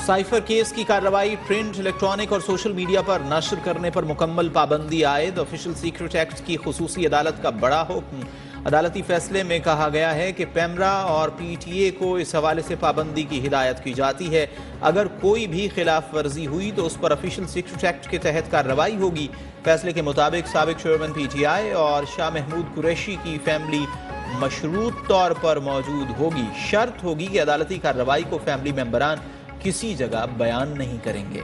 Cipher case की कार्रवाई print, electronic और सोशल मीडिया पर नशर करने पर मुकम्मल पाबंदी आयद। ऑफिशियल सीक्रेट एक्ट की खुसूसी अदालत का बड़ा हुक्म। अदालती फैसले में कहा गया है कि पैमरा और PTA को इस हवाले से पाबंदी की हिदायत की जाती है। अगर कोई भी खिलाफ वर्जी हुई तो उस पर ऑफिशियल सीक्रेट एक्ट के तहत कार्रवाई होगी। फैसले के मुताबिक साबिक चेयरमैन PTI और शाह महमूद कुरैशी की फैमिली मशरूत तौर पर मौजूद होगी। शर्त होगी कि अदालती कार्रवाई को फैमिली मेंबरान किसी जगह बयान नहीं करेंगे।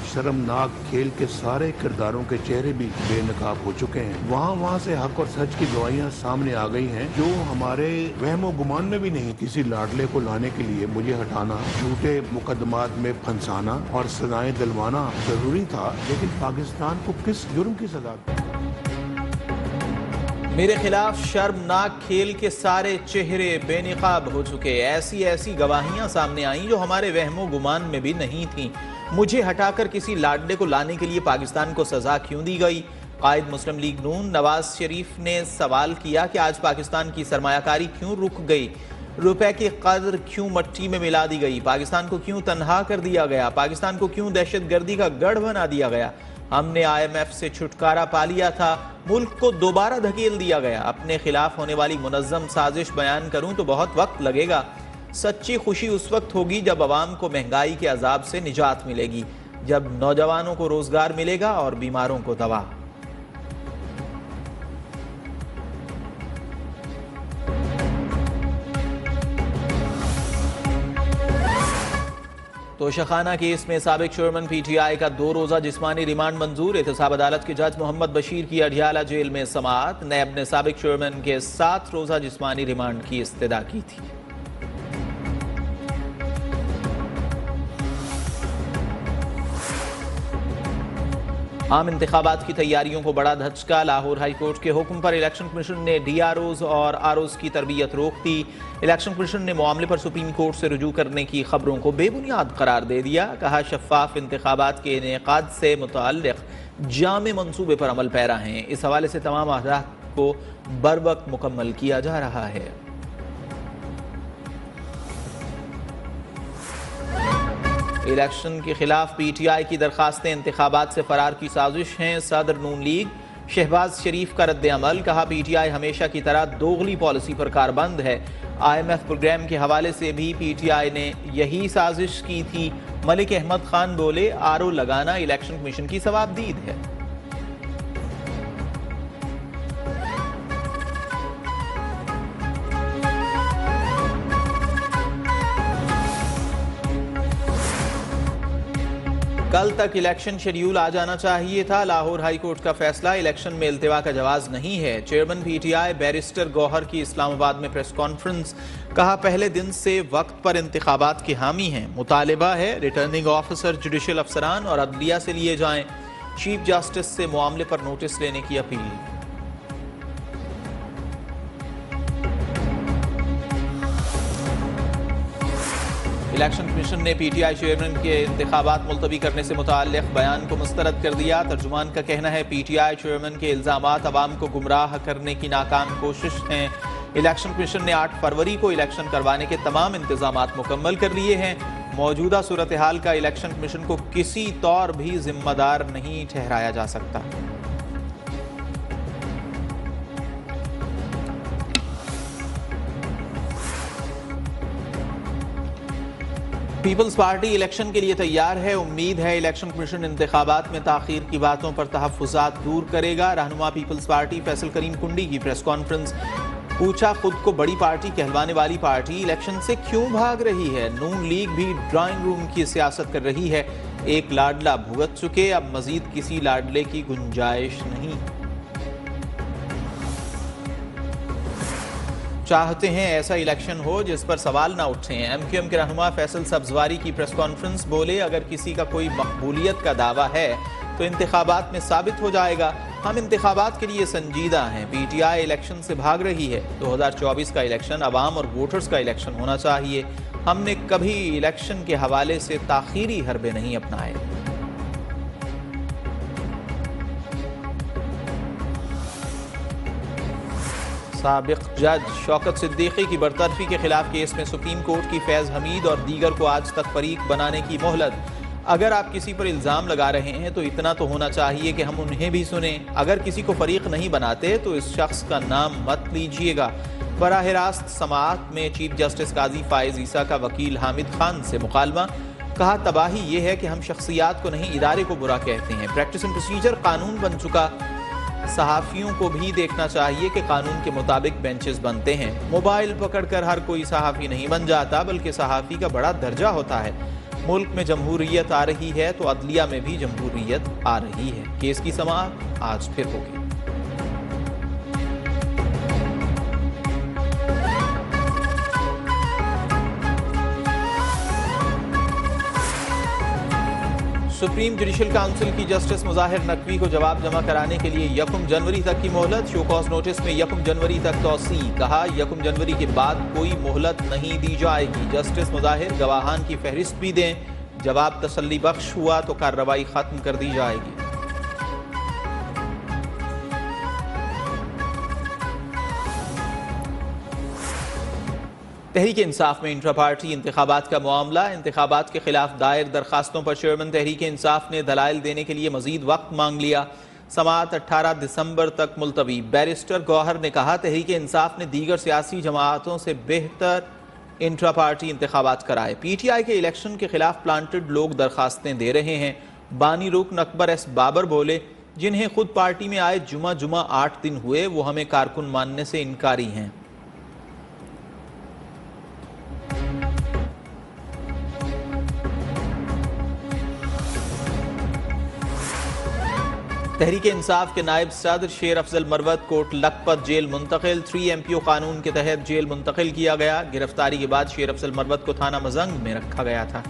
शर्मनाक खेल के सारे किरदारों के चेहरे भी बेनकाब हो चुके हैं। वहाँ से हक और सच की गवाहियां सामने आ गई हैं जो हमारे वहमो गुमान में भी नहीं। किसी लाडले को लाने के लिए मुझे हटाना, झूठे मुकदमात में फंसाना और सजाएं दिलवाना जरूरी था, लेकिन पाकिस्तान को किस जुर्म की सजा? मेरे खिलाफ शर्मनाक खेल के सारे चेहरे बेनकाब हो चुके। ऐसी गवाहियां सामने आई जो हमारे वहमो गुमान में भी नहीं थीं। मुझे हटाकर किसी लाडले को लाने के लिए पाकिस्तान को सजा क्यों दी गई? कायद मुस्लिम लीग नून नवाज शरीफ ने सवाल किया कि आज पाकिस्तान की सरमायाकारी क्यों रुक गई? रुपए की कदर क्यों मट्टी में मिला दी गई? पाकिस्तान को क्यों तनहा कर दिया गया? पाकिस्तान को क्यों दहशतगर्दी का गढ़ बना दिया गया? हमने IMF से छुटकारा पा लिया था, मुल्क को दोबारा धकेल दिया गया। अपने खिलाफ होने वाली मुनज़्ज़म साजिश बयान करूं तो बहुत वक्त लगेगा। सच्ची खुशी उस वक्त होगी जब अवाम को महंगाई के अजाब से निजात मिलेगी, जब नौजवानों को रोजगार मिलेगा और बीमारों को दवा। तोशाखाना केस में साबिक चेयरमैन PTI का 2 रोजा जिस्मानी रिमांड मंजूर। एहतसाब अदालत के जज मोहम्मद बशीर की अडियाला जेल में समाअत। नैब ने साबिक चेयरमैन के 7 रोजा जिस्मानी रिमांड की इस्तदा की थी। आम इंतखाबात की तैयारियों को बड़ा धचका। लाहौर हाई कोर्ट के हुक्म पर इलेक्शन कमीशन ने DROs और ROs की तरबियत रोक दी। इलेक्शन कमीशन ने मामले पर सुप्रीम कोर्ट से रुजू करने की खबरों को बेबुनियाद करार दे दिया। कहा शफाफ इंतखाबात के इनेकाद से मुताल्लिक जामे मंसूबे पर अमल पैरा हैं। इस हवाले से तमाम अहदाफ को बरवक्त मुकम्मल किया जा रहा है। इलेक्शन के खिलाफ PTI की दरखास्तें इंतखाबात से फरार की साजिश हैं। सदर नून लीग शहबाज शरीफ का रद्द अमल। कहा PTI हमेशा की तरह दोगली पॉलिसी पर कारबंद है। IMF प्रोग्राम के हवाले से भी PTI ने यही साजिश की थी। मलिक अहमद खान बोले RO लगाना इलेक्शन कमीशन की सवाबदीद है। कल तक इलेक्शन शेड्यूल आ जाना चाहिए था। लाहौर हाई कोर्ट का फैसला, इलेक्शन में इल्तिवा का जवाज नहीं है। चेयरमैन PTI बैरिस्टर गौहर की इस्लामाबाद में प्रेस कॉन्फ्रेंस। कहा पहले दिन से वक्त पर इंतखाबात के हामी हैं। मुतालिबा है रिटर्निंग ऑफिसर, जुडिशल अफसरान और अदलिया से लिए जाएं। चीफ जस्टिस से मामले पर नोटिस लेने की अपील। इलेक्शन कमीशन ने PTI चेयरमैन के इंतखाबात मुलतवी करने से मुताल्लिक बयान को मुस्तरद कर दिया। तर्जुमान का कहना है PTI चेयरमैन के इल्जामात अवाम को गुमराह करने की नाकाम कोशिश हैं। इलेक्शन कमीशन ने 8 फरवरी को इलेक्शन करवाने के तमाम इंतजामात मुकम्मल कर लिए हैं। मौजूदा सूरत हाल का इलेक्शन कमीशन को किसी तौर भी जिम्मेदार नहीं ठहराया जा सकता। पीपल्स पार्टी इलेक्शन के लिए तैयार है। उम्मीद है इलेक्शन कमीशन इंतखाबात में ताखीर की बातों पर तहफ़्फ़ुज़ात दूर करेगा। रहनुमा पीपल्स पार्टी फैसल करीम कुंडी की प्रेस कॉन्फ्रेंस। पूछा खुद को बड़ी पार्टी कहलवाने वाली पार्टी इलेक्शन से क्यों भाग रही है? नून लीग भी ड्राइंग रूम की सियासत कर रही है। एक लाडला भुगत चुके, अब मजीद किसी लाडले की गुंजाइश नहीं। चाहते हैं ऐसा इलेक्शन हो जिस पर सवाल ना उठे। MQM के रहनुमा फैसल सब्जवारी की प्रेस कॉन्फ्रेंस। बोले अगर किसी का कोई मकबूलियत का दावा है तो इंतखाबात में साबित हो जाएगा। हम इंतखाबात के लिए संजीदा हैं। PTI इलेक्शन से भाग रही है। 2024 का इलेक्शन अवाम और वोटर्स का इलेक्शन होना चाहिए। हमने कभी इलेक्शन के हवाले से ताखीरी हरबे नहीं अपनाए। साबिक जज शौकत सिद्दीकी की बरतरफी के खिलाफ केस में सुप्रीम कोर्ट की फैज़ हमीद और दीगर को आज तक फरीक बनाने की मोहलत। अगर आप किसी पर इल्ज़ाम लगा रहे हैं तो इतना तो होना चाहिए कि हम उन्हें भी सुने। अगर किसी को फरीक नहीं बनाते तो इस शख्स का नाम मत लीजिएगा। बराह रास्त समाअत में चीफ जस्टिस काजी फायज ईसा का वकील हामिद खान से मुकालमा। कहा, तबाही यह है कि हम शख्सियात को नहीं इदारे को बुरा कहते हैं। प्रैक्टिस एंड प्रोसीजर कानून बन चुका। सहाफ़ियों को भी देखना चाहिए कि कानून के मुताबिक बेंचेस बनते हैं। मोबाइल पकड़कर हर कोई सहाफ़ी नहीं बन जाता, बल्कि सहाफ़ी का बड़ा दर्जा होता है। मुल्क में जमहूरियत आ रही है तो अदलिया में भी जमहूरियत आ रही है। केस की समाअत आज फिर होगी। सुप्रीम जुडिशल काउंसिल की जस्टिस मुज़ाहिर नकवी को जवाब जमा कराने के लिए 1 जनवरी तक की मोहलत। शो कॉज नोटिस में 1 जनवरी तक तौसी। कहा, 1 जनवरी के बाद कोई मोहलत नहीं दी जाएगी। जस्टिस मुज़ाहिर गवाहान की फहरिस्त भी दें। जवाब तसल्ली बख्श हुआ तो कार्रवाई खत्म कर दी जाएगी। तहरीक इंसाफ में इंट्रा पार्टी इंतखाबात का मामला। इंतखाबात के खिलाफ दायर दरखास्तों पर चेयरमैन तहरीक इंसाफ ने दलाइल देने के लिए मजीद वक्त मांग लिया। समाअत 18 दिसंबर तक मुलतवी। बैरिस्टर गौहर ने कहा, तहरीक इंसाफ ने दीगर सियासी जमातों से बेहतर इंट्रा पार्टी इंतखाबात कराए। PTI के इलेक्शन के खिलाफ प्लांटेड लोग दरखास्तें दे रहे हैं। बानी रुकन अकबर एस बाबर बोले, जिन्हें खुद पार्टी में आए जुमा 8 दिन हुए वो हमें कारकुन मानने से इनकारी हैं। तहरीक इंसाफ के नायब सदर शेर अफजल मरवत कोट लखपत जेल मुंतकिल। 3 MPO कानून के तहत जेल मुंतकिल किया गया। गिरफ्तारी के बाद शेर अफजल मरवत को थाना मजंग में रखा गया था।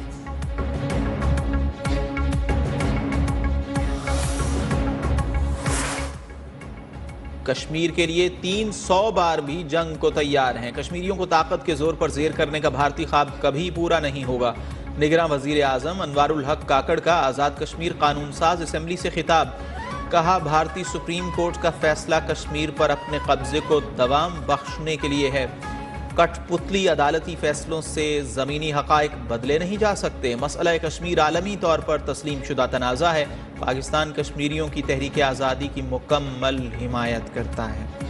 कश्मीर के लिए 300 बार भी जंग को तैयार हैं। कश्मीरियों को ताकत के जोर पर जेर करने का भारतीय ख्वाब कभी पूरा नहीं होगा। निगरान वजीर आजम अनवारुल हक काकड़ का आज़ाद कश्मीर कानून साज असम्बली से खिताब। कहा, भारतीय सुप्रीम कोर्ट का फैसला कश्मीर पर अपने कब्जे को दवाम बख्शने के लिए है। कठपुतली अदालती फैसलों से ज़मीनी हक़ाइक़ बदले नहीं जा सकते। मसला कश्मीर आलमी तौर पर तस्लीम शुदा तनाज़ा है। पाकिस्तान कश्मीरियों की तहरीक आज़ादी की मुकम्मल हिमायत करता है।